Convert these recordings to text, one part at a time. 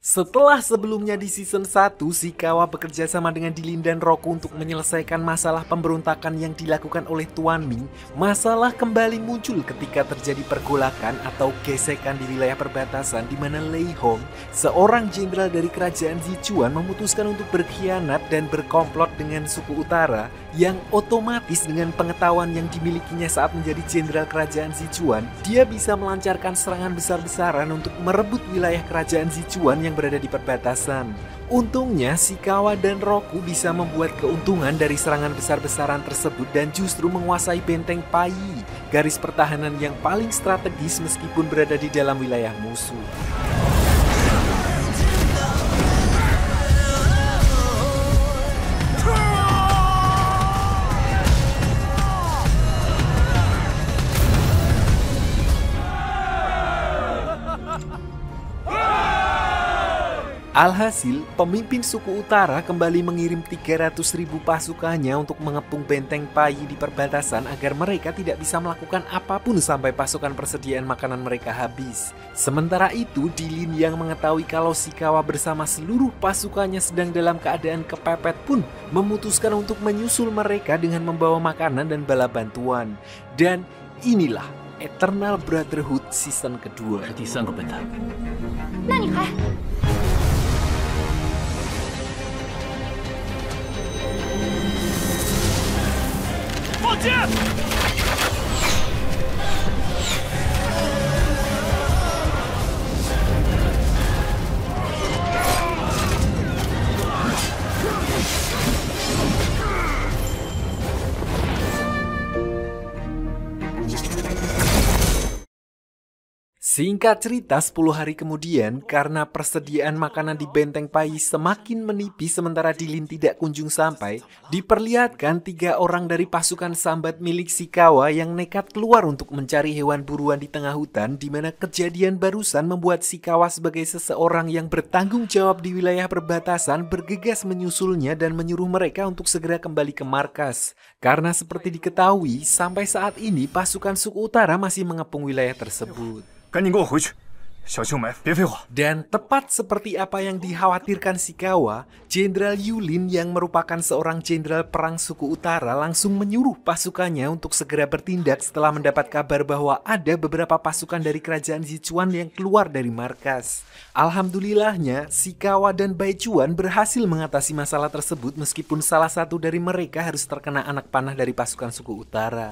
Setelah sebelumnya di season 1, Shikawa bekerja sama dengan Dilin dan Roku untuk menyelesaikan masalah pemberontakan yang dilakukan oleh Tuan Ming, masalah kembali muncul ketika terjadi pergolakan atau gesekan di wilayah perbatasan di mana Lei Hong, seorang jenderal dari kerajaan Sichuan, memutuskan untuk berkhianat dan berkomplot dengan suku utara yang otomatis dengan pengetahuan yang dimilikinya saat menjadi jenderal kerajaan Sichuan, dia bisa melancarkan serangan besar-besaran untuk merebut wilayah kerajaan Sichuan yang berada di perbatasan. Untungnya, Shikawa dan Roku bisa membuat keuntungan dari serangan besar-besaran tersebut dan justru menguasai benteng Pai, garis pertahanan yang paling strategis meskipun berada di dalam wilayah musuh. Alhasil, pemimpin suku utara kembali mengirim 300.000 pasukannya untuk mengepung benteng Pai di perbatasan agar mereka tidak bisa melakukan apapun sampai pasukan persediaan makanan mereka habis. Sementara itu, Dilin yang mengetahui kalau Shikawa bersama seluruh pasukannya sedang dalam keadaan kepepet pun memutuskan untuk menyusul mereka dengan membawa makanan dan bala bantuan. Dan inilah Eternal Brotherhood season kedua. Singkat cerita, 10 hari kemudian, karena persediaan makanan di benteng Pai semakin menipis sementara Dilin tidak kunjung sampai, diperlihatkan 3 orang dari pasukan sambat milik Shikawa yang nekat keluar untuk mencari hewan buruan di tengah hutan, di mana kejadian barusan membuat Shikawa sebagai seseorang yang bertanggung jawab di wilayah perbatasan bergegas menyusulnya dan menyuruh mereka untuk segera kembali ke markas. Karena seperti diketahui, sampai saat ini pasukan suku utara masih mengepung wilayah tersebut. Dan tepat seperti apa yang dikhawatirkan Shikawa, Jenderal Yulin yang merupakan seorang jenderal perang suku utara langsung menyuruh pasukannya untuk segera bertindak setelah mendapat kabar bahwa ada beberapa pasukan dari kerajaan Sichuan yang keluar dari markas. Alhamdulillahnya, Shikawa dan Baichuan berhasil mengatasi masalah tersebut meskipun salah satu dari mereka harus terkena anak panah dari pasukan suku utara.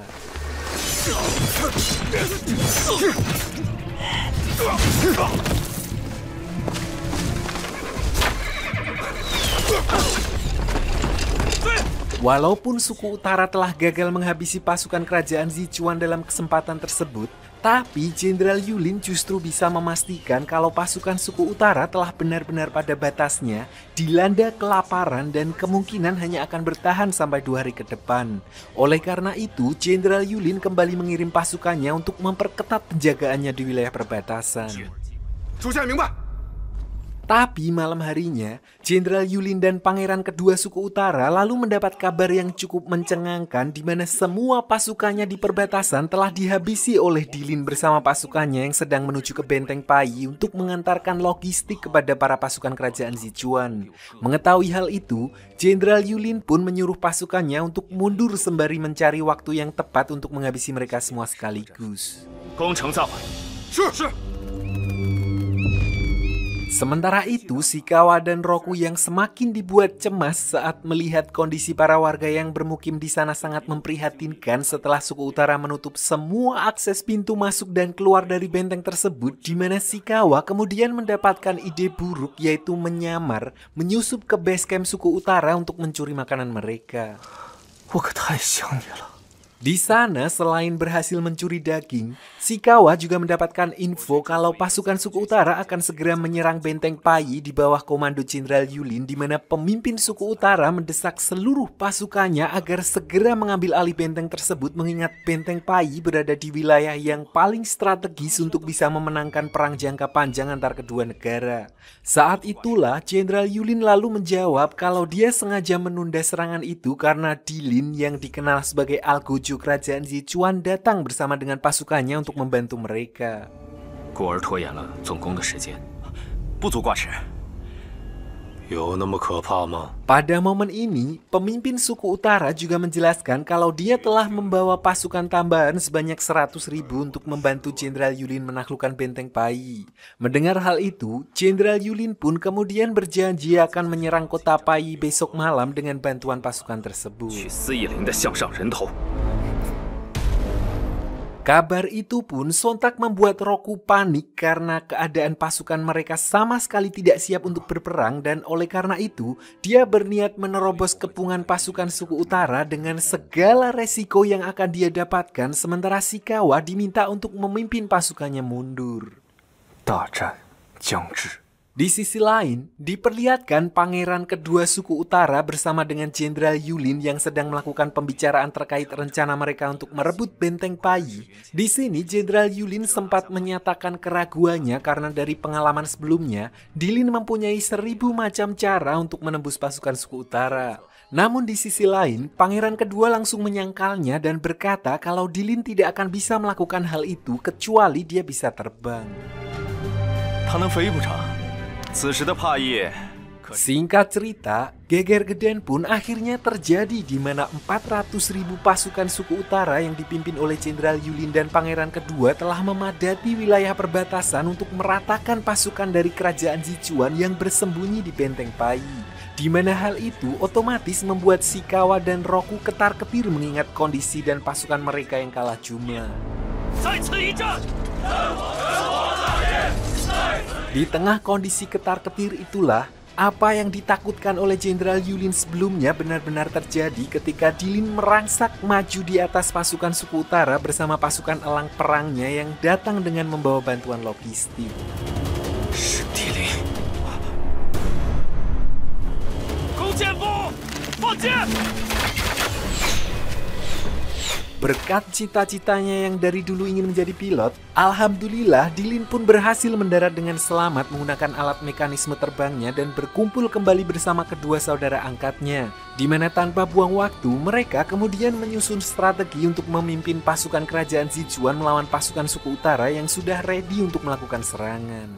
Walaupun suku utara telah gagal menghabisi pasukan kerajaan Sichuan dalam kesempatan tersebut, tapi Jenderal Yulin justru bisa memastikan kalau pasukan suku utara telah benar-benar pada batasnya, dilanda kelaparan dan kemungkinan hanya akan bertahan sampai 2 hari ke depan. Oleh karena itu, Jenderal Yulin kembali mengirim pasukannya untuk memperketat penjagaannya di wilayah perbatasan. Tapi malam harinya, Jenderal Yulin dan Pangeran kedua suku utara lalu mendapat kabar yang cukup mencengangkan di mana semua pasukannya di perbatasan telah dihabisi oleh Dilin bersama pasukannya yang sedang menuju ke benteng Pai untuk mengantarkan logistik kepada para pasukan kerajaan Sichuan. Mengetahui hal itu, Jenderal Yulin pun menyuruh pasukannya untuk mundur sembari mencari waktu yang tepat untuk menghabisi mereka semua sekaligus. Sementara itu, Shikawa dan Roku yang semakin dibuat cemas saat melihat kondisi para warga yang bermukim di sana sangat memprihatinkan setelah suku utara menutup semua akses pintu masuk dan keluar dari benteng tersebut, di mana Shikawa kemudian mendapatkan ide buruk yaitu menyamar, menyusup ke base camp suku utara untuk mencuri makanan mereka. Di sana, selain berhasil mencuri daging, Shikawa juga mendapatkan info kalau pasukan suku utara akan segera menyerang benteng Pai di bawah komando Jenderal Yulin, di mana pemimpin suku utara mendesak seluruh pasukannya agar segera mengambil alih benteng tersebut mengingat benteng Pai berada di wilayah yang paling strategis untuk bisa memenangkan perang jangka panjang antar kedua negara. Saat itulah Jenderal Yulin lalu menjawab kalau dia sengaja menunda serangan itu karena Dilin yang dikenal sebagai Algojo kerajaan Sichuan datang bersama dengan pasukannya untuk membantu mereka. 有那么可怕吗？ Pada momen ini, pemimpin suku utara juga menjelaskan kalau dia telah membawa pasukan tambahan sebanyak 100.000 untuk membantu Jenderal Yulin menaklukkan Benteng Pai. Mendengar hal itu, Jenderal Yulin pun kemudian berjanji akan menyerang kota Pai besok malam dengan bantuan pasukan tersebut. 去司义林的项上人头。 Kabar itu pun sontak membuat Roku panik karena keadaan pasukan mereka sama sekali tidak siap untuk berperang, dan oleh karena itu dia berniat menerobos kepungan pasukan suku utara dengan segala resiko yang akan dia dapatkan, sementara Shikawa diminta untuk memimpin pasukannya mundur. 大战将至。 Di sisi lain, diperlihatkan pangeran kedua suku utara bersama dengan Jenderal Yulin yang sedang melakukan pembicaraan terkait rencana mereka untuk merebut Benteng Pai. Di sini, Jenderal Yulin sempat menyatakan keraguannya karena dari pengalaman sebelumnya, Dilin mempunyai 1000 macam cara untuk menembus pasukan suku utara. Namun di sisi lain, pangeran kedua langsung menyangkalnya dan berkata kalau Dilin tidak akan bisa melakukan hal itu kecuali dia bisa terbang. 他能飞不成？此时的帕叶， Singkat cerita, geger geden pun akhirnya terjadi di mana 400.000 pasukan suku utara yang dipimpin oleh Jenderal Yulin dan pangeran kedua telah memadati wilayah perbatasan untuk meratakan pasukan dari kerajaan Sichuan yang bersembunyi di Benteng Pai. Di mana hal itu otomatis membuat Shikawa dan Roku ketar-ketir mengingat kondisi dan pasukan mereka yang kalah jumlah. Di tengah kondisi ketar-ketir itulah, apa yang ditakutkan oleh Jenderal Yulin sebelumnya benar-benar terjadi ketika Dilin merangsak maju di atas pasukan suku utara bersama pasukan elang perangnya yang datang dengan membawa bantuan logistik. Berkat cita-citanya yang dari dulu ingin menjadi pilot, alhamdulillah Dilin pun berhasil mendarat dengan selamat menggunakan alat mekanisme terbangnya dan berkumpul kembali bersama kedua saudara angkatnya. Di mana tanpa buang waktu, mereka kemudian menyusun strategi untuk memimpin pasukan kerajaan Sichuan melawan pasukan suku utara yang sudah ready untuk melakukan serangan.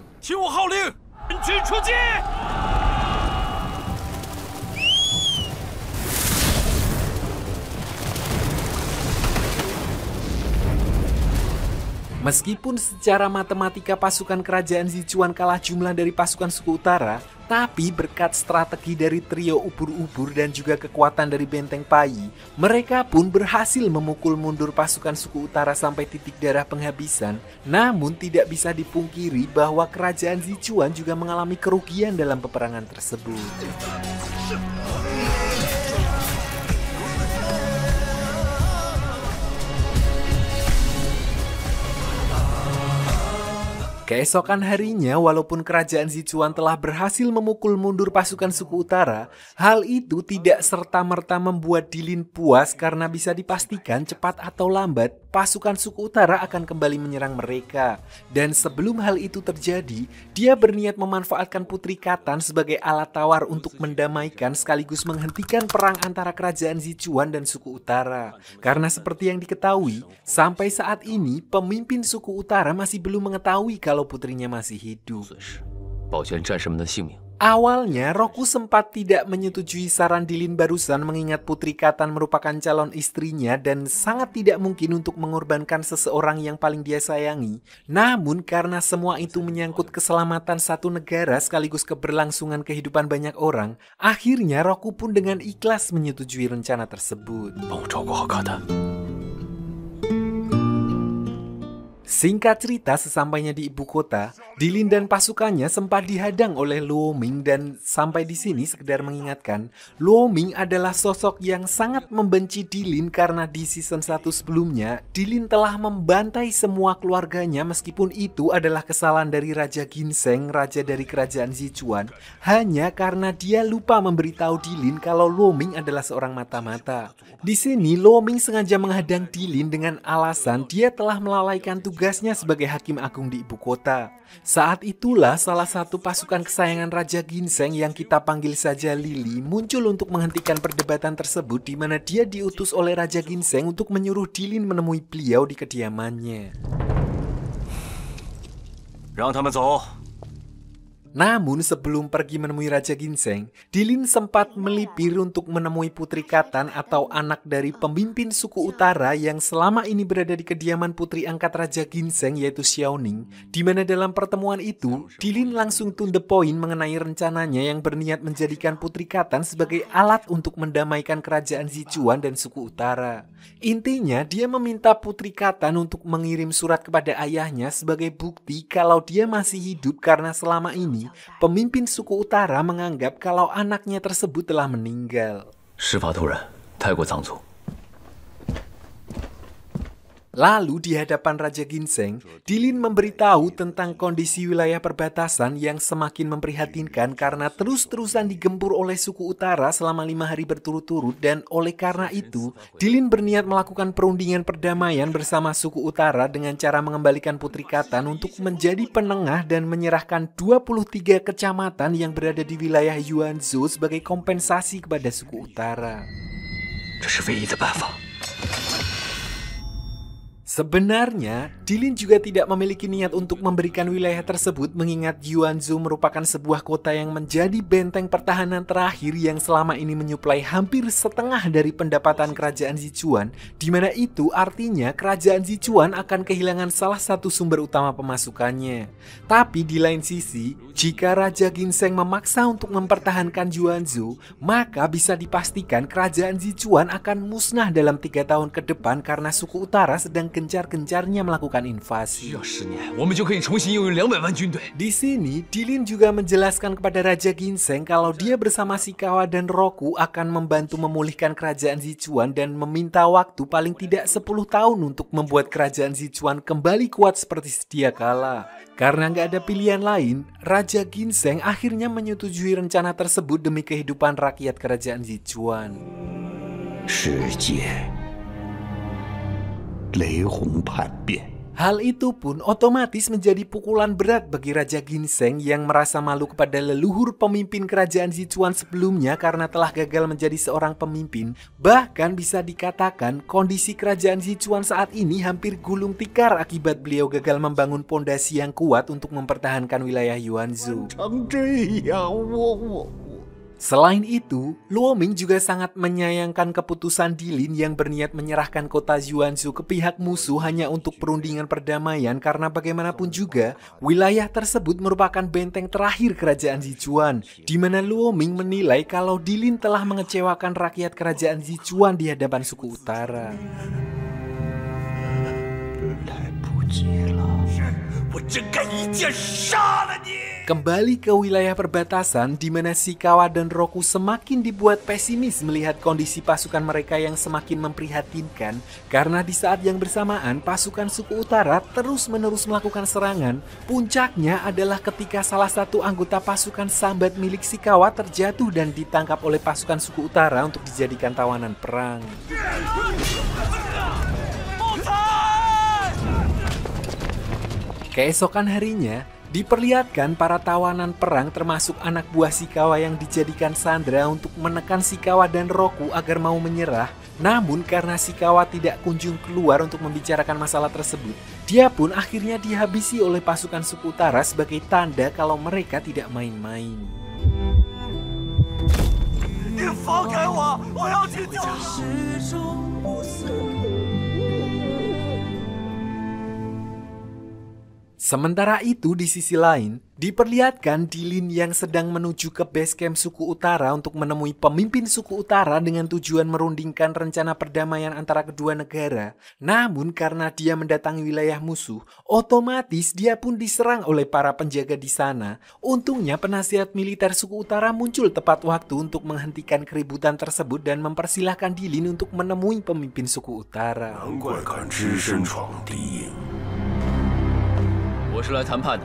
Meskipun secara matematika pasukan kerajaan Sichuan kalah jumlah dari pasukan suku utara, tapi berkat strategi dari trio ubur-ubur dan juga kekuatan dari Benteng Pai, mereka pun berhasil memukul mundur pasukan suku utara sampai titik darah penghabisan. Namun tidak bisa dipungkiri bahwa kerajaan Sichuan juga mengalami kerugian dalam peperangan tersebut. Keesokan harinya, walaupun kerajaan Sichuan telah berhasil memukul mundur pasukan suku utara, hal itu tidak serta-merta membuat Dilin puas karena bisa dipastikan cepat atau lambat pasukan suku utara akan kembali menyerang mereka. Dan sebelum hal itu terjadi, dia berniat memanfaatkan Putri Khatan sebagai alat tawar untuk mendamaikan sekaligus menghentikan perang antara kerajaan Sichuan dan suku utara. Karena seperti yang diketahui, sampai saat ini pemimpin suku utara masih belum mengetahui kalau putrinya masih hidup. Awalnya, Roku sempat tidak menyetujui saran Dilin barusan mengingat Putri Khatan merupakan calon istrinya dan sangat tidak mungkin untuk mengorbankan seseorang yang paling dia sayangi. Namun karena semua itu menyangkut keselamatan satu negara sekaligus keberlangsungan kehidupan banyak orang, akhirnya Roku pun dengan ikhlas menyetujui rencana tersebut. Singkat cerita, sesampainya di ibu kota, Dilin dan pasukannya sempat dihadang oleh Luo Ming, dan sampai di sini sekedar mengingatkan, Luo Ming adalah sosok yang sangat membenci Dilin karena di season 1 sebelumnya, Dilin telah membantai semua keluarganya meskipun itu adalah kesalahan dari Raja Ginseng, raja dari kerajaan Sichuan, hanya karena dia lupa memberitahu Dilin kalau Luo Ming adalah seorang mata-mata. Di sini, Luo Ming sengaja menghadang Dilin dengan alasan dia telah melalaikan tugasnya sebagai hakim agung di ibu kota. Saat itulah salah satu pasukan kesayangan Raja Ginseng yang kita panggil saja Lily muncul untuk menghentikan perdebatan tersebut, di mana dia diutus oleh Raja Ginseng untuk menyuruh Dilin menemui beliau di kediamannya. Namun sebelum pergi menemui Raja Ginseng, Dilin sempat melipir untuk menemui Putri Katan atau anak dari pemimpin suku utara yang selama ini berada di kediaman putri angkat Raja Ginseng yaitu Xiaoning, di mana dalam pertemuan itu, Dilin langsung to the point mengenai rencananya yang berniat menjadikan Putri Katan sebagai alat untuk mendamaikan kerajaan Sichuan dan suku utara. Intinya, dia meminta Putri Katan untuk mengirim surat kepada ayahnya sebagai bukti kalau dia masih hidup karena selama ini pemimpin suku utara menganggap kalau anaknya tersebut telah meninggal. 事发突然，太过仓促。 Lalu di hadapan Raja Ginseng, Dilin memberitahu tentang kondisi wilayah perbatasan yang semakin memprihatinkan karena terus-terusan digempur oleh suku utara selama 5 hari berturut-turut, dan oleh karena itu, Dilin berniat melakukan perundingan perdamaian bersama suku utara dengan cara mengembalikan Putri Katan untuk menjadi penengah dan menyerahkan 23 kecamatan yang berada di wilayah Yuanzhou sebagai kompensasi kepada suku utara. 这是唯一的办法。 Sebenarnya, Dilin juga tidak memiliki niat untuk memberikan wilayah tersebut mengingat Yuanzhou merupakan sebuah kota yang menjadi benteng pertahanan terakhir yang selama ini menyuplai hampir setengah dari pendapatan kerajaan Sichuan, di mana itu artinya kerajaan Sichuan akan kehilangan salah satu sumber utama pemasukannya. Tapi di lain sisi, jika Raja Ginseng memaksa untuk mempertahankan Yuanzhou, maka bisa dipastikan kerajaan Sichuan akan musnah dalam 3 tahun ke depan karena suku utara sedang gencar-gencarnya melakukan invasi. 10年，我们就可以重新拥有200万军队。 Di sini, Dilin juga menjelaskan kepada Raja Ginseng kalau dia bersama Shikawa dan Roku akan membantu memulihkan kerajaan Sichuan dan meminta waktu paling tidak 10 tahun untuk membuat kerajaan Sichuan kembali kuat seperti sedia kala. Karena nggak ada pilihan lain, Raja Ginseng akhirnya menyetujui rencana tersebut demi kehidupan rakyat kerajaan Sichuan. 世界雷洪叛变。 Hal itu pun otomatis menjadi pukulan berat bagi Raja Ginseng yang merasa malu kepada leluhur pemimpin kerajaan Sichuan sebelumnya karena telah gagal menjadi seorang pemimpin. Bahkan bisa dikatakan kondisi kerajaan Sichuan saat ini hampir gulung tikar akibat beliau gagal membangun pondasi yang kuat untuk mempertahankan wilayah Yuanzhou. Selain itu, Luo Ming juga sangat menyayangkan keputusan Dilin yang berniat menyerahkan kota Yuanzhou ke pihak musuh hanya untuk perundingan perdamaian karena bagaimanapun juga, wilayah tersebut merupakan benteng terakhir kerajaan Sichuan, di mana Luo Ming menilai kalau Dilin telah mengecewakan rakyat kerajaan Sichuan di hadapan suku utara. Kembali ke wilayah perbatasan di mana Shikawa dan Roku semakin dibuat pesimis melihat kondisi pasukan mereka yang semakin memprihatinkan karena di saat yang bersamaan pasukan suku utara terus-menerus melakukan serangan. Puncaknya adalah ketika salah satu anggota pasukan sambat milik Shikawa terjatuh dan ditangkap oleh pasukan suku utara untuk dijadikan tawanan perang. Keesokan harinya, diperlihatkan para tawanan perang termasuk anak buah Shikawa yang dijadikan sandera untuk menekan Shikawa dan Roku agar mau menyerah. Namun karena Shikawa tidak kunjung keluar untuk membicarakan masalah tersebut, dia pun akhirnya dihabisi oleh pasukan suku utara sebagai tanda kalau mereka tidak main-main. Sementara itu di sisi lain, diperlihatkan Dilin yang sedang menuju ke base camp suku utara untuk menemui pemimpin suku utara dengan tujuan merundingkan rencana perdamaian antara kedua negara. Namun karena dia mendatangi wilayah musuh, otomatis dia pun diserang oleh para penjaga di sana. Untungnya penasihat militer suku utara muncul tepat waktu untuk menghentikan keributan tersebut dan mempersilahkan Dilin untuk menemui pemimpin suku utara. 难怪敢只身闯敌营。 我是来谈判的，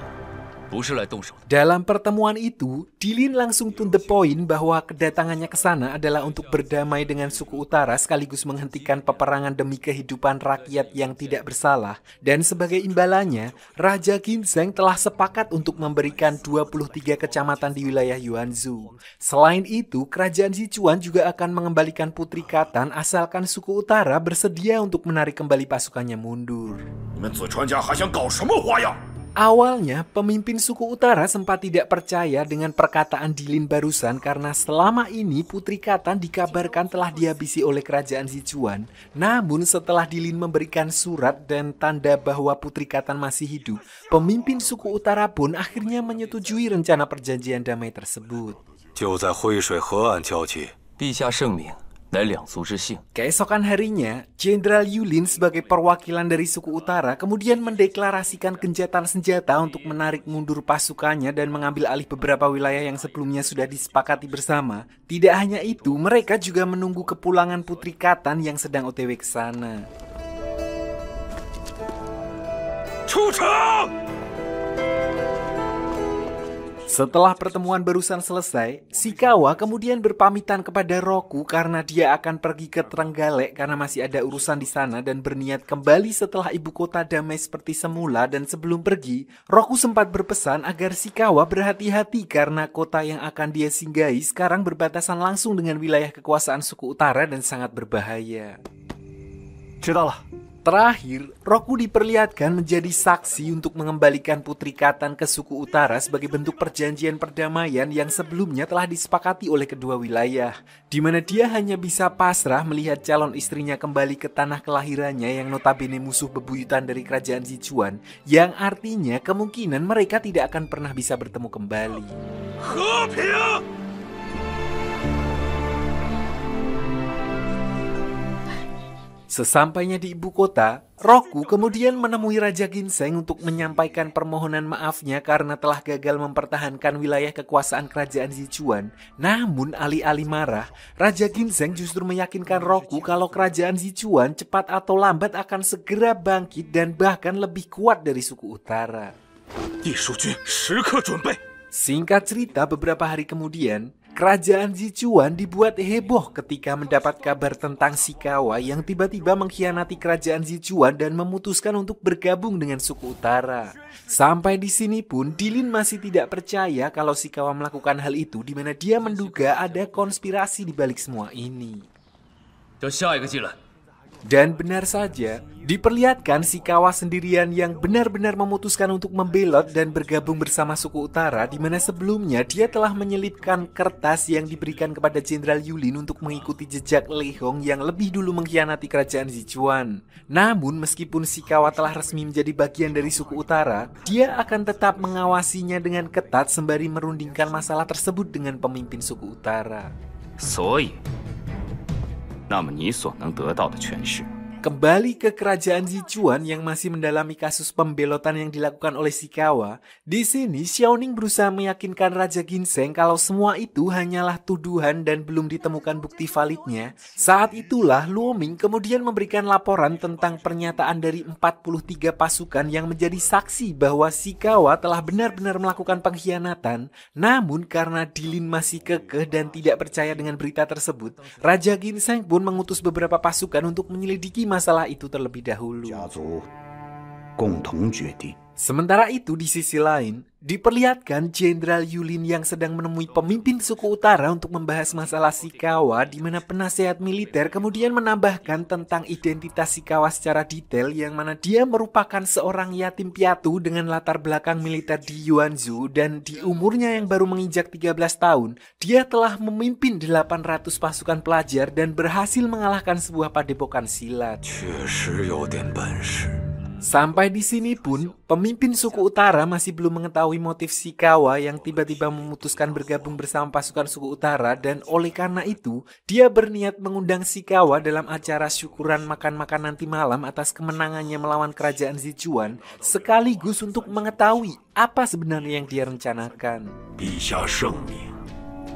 不是来动手的。 Dalam pertemuan itu, Dilin langsung to the point bahwa kedatangannya ke sana adalah untuk berdamai dengan suku utara sekaligus menghentikan peperangan demi kehidupan rakyat yang tidak bersalah. Dan sebagai imbalannya, Raja Ginseng telah sepakat untuk memberikan 23 kecamatan di wilayah Yuanzhou. Selain itu, kerajaan Sichuan juga akan mengembalikan Putri Katan asalkan suku utara bersedia untuk menarik kembali pasukannya mundur. 你们子川家还想搞什么花样？ Awalnya, pemimpin suku utara sempat tidak percaya dengan perkataan Dilin barusan karena selama ini Putri Khatan dikabarkan telah dihabisi oleh kerajaan Sichuan. Namun setelah Dilin memberikan surat dan tanda bahwa Putri Khatan masih hidup, pemimpin suku utara pun akhirnya menyetujui rencana perjanjian damai tersebut. 就在灰水河岸交集， 陛下圣明，乃两族之幸。 Keesokan harinya, Jenderal Yulin sebagai perwakilan dari suku utara kemudian mendeklarasikan gencatan senjata untuk menarik mundur pasukannya dan mengambil alih beberapa wilayah yang sebelumnya sudah disepakati bersama. Tidak hanya itu, mereka juga menunggu kepulangan Putri Khatan yang sedang OTW ke sana. 出城！ Setelah pertemuan barusan selesai, Shikawa kemudian berpamitan kepada Roku karena dia akan pergi ke Trenggalek karena masih ada urusan di sana dan berniat kembali setelah ibu kota damai seperti semula. Dan sebelum pergi, Roku sempat berpesan agar Shikawa berhati-hati karena kota yang akan dia singgahi sekarang berbatasan langsung dengan wilayah kekuasaan suku utara dan sangat berbahaya. 知道了。 Terakhir, Roku diperlihatkan menjadi saksi untuk mengembalikan Putri Khatan ke suku utara sebagai bentuk perjanjian perdamaian yang sebelumnya telah disepakati oleh kedua wilayah, di mana dia hanya bisa pasrah melihat calon istrinya kembali ke tanah kelahirannya yang notabene musuh bebuyutan dari kerajaan Sichuan, yang artinya kemungkinan mereka tidak akan pernah bisa bertemu kembali. 和平！ Sesampainya di ibu kota, Roku kemudian menemui Raja Ginseng untuk menyampaikan permohonan maafnya karena telah gagal mempertahankan wilayah kekuasaan kerajaan Sichuan. Namun alih-alih marah, Raja Ginseng justru meyakinkan Roku kalau kerajaan Sichuan cepat atau lambat akan segera bangkit dan bahkan lebih kuat dari suku utara. 地蜀军时刻准备。 Singkat cerita, beberapa hari kemudian, kerajaan Sichuan dibuat heboh ketika mendapat kabar tentang Shikawa yang tiba-tiba mengkhianati kerajaan Sichuan dan memutuskan untuk bergabung dengan suku utara. Sampai di sini pun, Dilin masih tidak percaya kalau Shikawa melakukan hal itu, di mana dia menduga ada konspirasi di balik semua ini. 叫下一个进来。 Dan benar saja, diperlihatkan Shikawa sendirian yang benar-benar memutuskan untuk membelot dan bergabung bersama suku utara, di mana sebelumnya dia telah menyelipkan kertas yang diberikan kepada Jenderal Yulin untuk mengikuti jejak Lei Hong yang lebih dulu mengkhianati kerajaan Sichuan. Namun meskipun Shikawa telah resmi menjadi bagian dari suku utara, dia akan tetap mengawasinya dengan ketat sembari merundingkan masalah tersebut dengan pemimpin suku utara. 所以，那么你所能得到的权势， Kembali ke kerajaan Sichuan yang masih mendalami kasus pembelotan yang dilakukan oleh Shikawa, di sini Xiaoning berusaha meyakinkan Raja Ginseng kalau semua itu hanyalah tuduhan dan belum ditemukan bukti validnya. Saat itulah Luo Ming kemudian memberikan laporan tentang pernyataan dari 43 pasukan yang menjadi saksi bahwa Shikawa telah benar-benar melakukan pengkhianatan. Namun karena Dilin masih kekeh dan tidak percaya dengan berita tersebut, Raja Ginseng pun mengutus beberapa pasukan untuk menyelidiki masalah itu terlebih dahulu. 家族共同决定。 Sementara itu di sisi lain, diperlihatkan Jenderal Yulin yang sedang menemui pemimpin suku utara untuk membahas masalah Shikawa, di mana penasehat militer kemudian menambahkan tentang identitas Shikawa secara detail, yang mana dia merupakan seorang yatim piatu dengan latar belakang militer di Yuanzhou, dan di umurnya yang baru menginjak 13 tahun, dia telah memimpin 800 pasukan pelajar dan berhasil mengalahkan sebuah padepokan silat. 确实有点本事。 Sampai di sini pun, pemimpin suku utara masih belum mengetahui motif Shikawa yang tiba-tiba memutuskan bergabung bersama pasukan suku utara, dan oleh karena itu, dia berniat mengundang Shikawa dalam acara syukuran makan-makan nanti malam atas kemenangannya melawan kerajaan Sichuan, sekaligus untuk mengetahui apa sebenarnya yang dia rencanakan. 陛下圣明，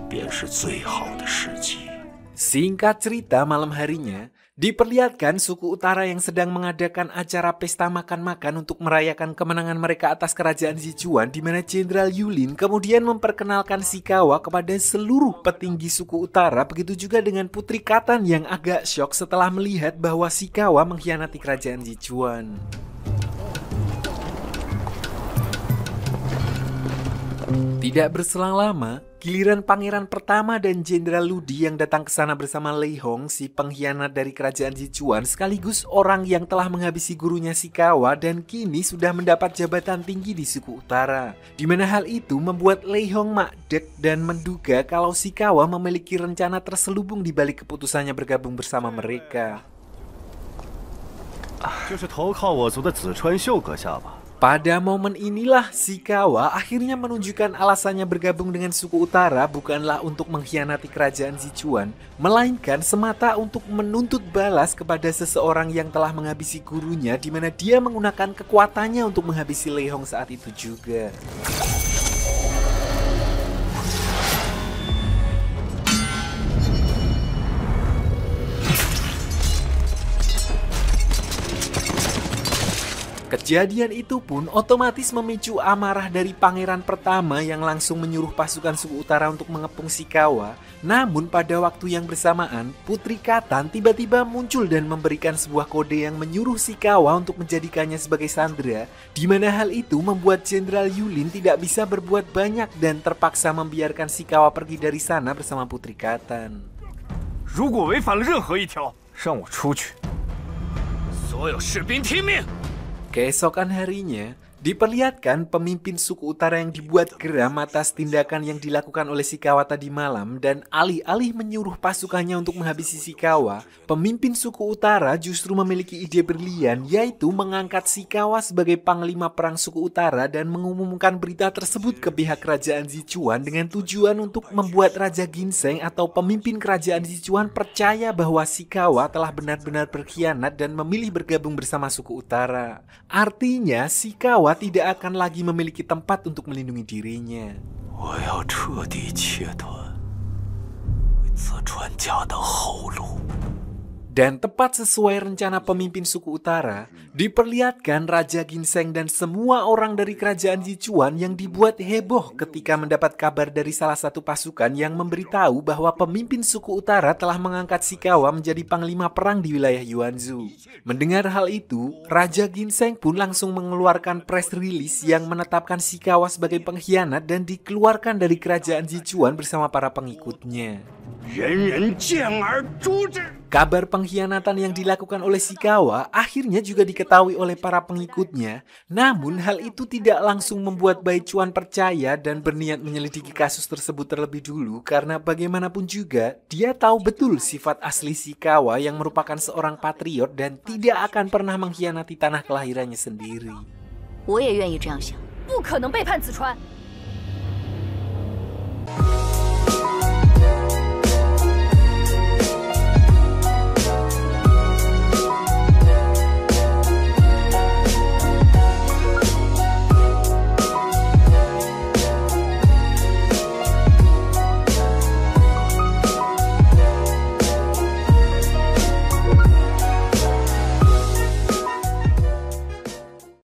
便是最好的时机。 Singkat cerita, malam harinya, diperlihatkan suku utara yang sedang mengadakan acara pesta makan-makan untuk merayakan kemenangan mereka atas kerajaan Sichuan, di mana Jenderal Yulin kemudian memperkenalkan Shikawa kepada seluruh petinggi suku utara. Begitu juga dengan Putri Khatan yang agak syok setelah melihat bahwa Shikawa mengkhianati kerajaan Sichuan. Tidak berselang lama, giliran pangeran pertama dan Jenderal Ludi yang datang ke sana bersama Lei Hong, si pengkhianat dari kerajaan Sichuan, sekaligus orang yang telah menghabisi gurunya Shikawa dan kini sudah mendapat jabatan tinggi di suku utara. Di mana hal itu membuat Lei Hong makdek dan menduga kalau Shikawa memiliki rencana terselubung di balik keputusannya bergabung bersama mereka. 这是投靠我族的子川秀阁下吧？ Pada momen inilah Shikawa akhirnya menunjukkan alasannya bergabung dengan suku utara bukanlah untuk mengkhianati kerajaan Sichuan, melainkan semata untuk menuntut balas kepada seseorang yang telah menghabisi gurunya, di mana dia menggunakan kekuatannya untuk menghabisi Lei Hong saat itu juga. Kejadian itu pun otomatis memicu amarah dari pangeran pertama yang langsung menyuruh pasukan suku utara untuk mengepung Shikawa. Namun pada waktu yang bersamaan, Putri Khatan tiba-tiba muncul dan memberikan sebuah kode yang menyuruh Shikawa untuk menjadikannya sebagai sandera, di mana hal itu membuat Jenderal Yulin tidak bisa berbuat banyak dan terpaksa membiarkan Shikawa pergi dari sana bersama Putri Khatan. 如果违反了任何一条，让我出去。所有士兵听命！ Keesokan harinya, diperlihatkan pemimpin suku utara yang dibuat geram atas tindakan yang dilakukan oleh Shikawa tadi malam dan alih-alih menyuruh pasukannya untuk menghabisi Shikawa, pemimpin suku utara justru memiliki ide brilian, yaitu mengangkat Shikawa sebagai panglima perang suku utara dan mengumumkan berita tersebut ke pihak kerajaan Sichuan dengan tujuan untuk membuat Raja Ginseng atau pemimpin kerajaan Sichuan percaya bahwa Shikawa telah benar-benar berkhianat dan memilih bergabung bersama suku utara. Artinya, Shikawa tidak akan lagi memiliki tempat untuk melindungi dirinya. 我要彻底切断子川家的后路。 Dan tepat sesuai rencana pemimpin suku utara, diperlihatkan Raja Ginseng dan semua orang dari kerajaan Sichuan yang dibuat heboh ketika mendapat kabar dari salah satu pasukan yang memberitahu bahwa pemimpin suku utara telah mengangkat Shikawa menjadi panglima perang di wilayah Yuanzhou. Mendengar hal itu, Raja Ginseng pun langsung mengeluarkan press release yang menetapkan Shikawa sebagai pengkhianat dan dikeluarkan dari kerajaan Sichuan bersama para pengikutnya. 人人见而诛之。 Kabar pengkhianatan yang dilakukan oleh Shikawa akhirnya juga diketahui oleh para pengikutnya. Namun hal itu tidak langsung membuat Baichuan percaya dan berniat menyelidiki kasus tersebut terlebih dulu, karena bagaimanapun juga dia tahu betul sifat asli Shikawa yang merupakan seorang patriot dan tidak akan pernah mengkhianati tanah kelahirannya sendiri. 我也愿意这样想，不可能背叛子川。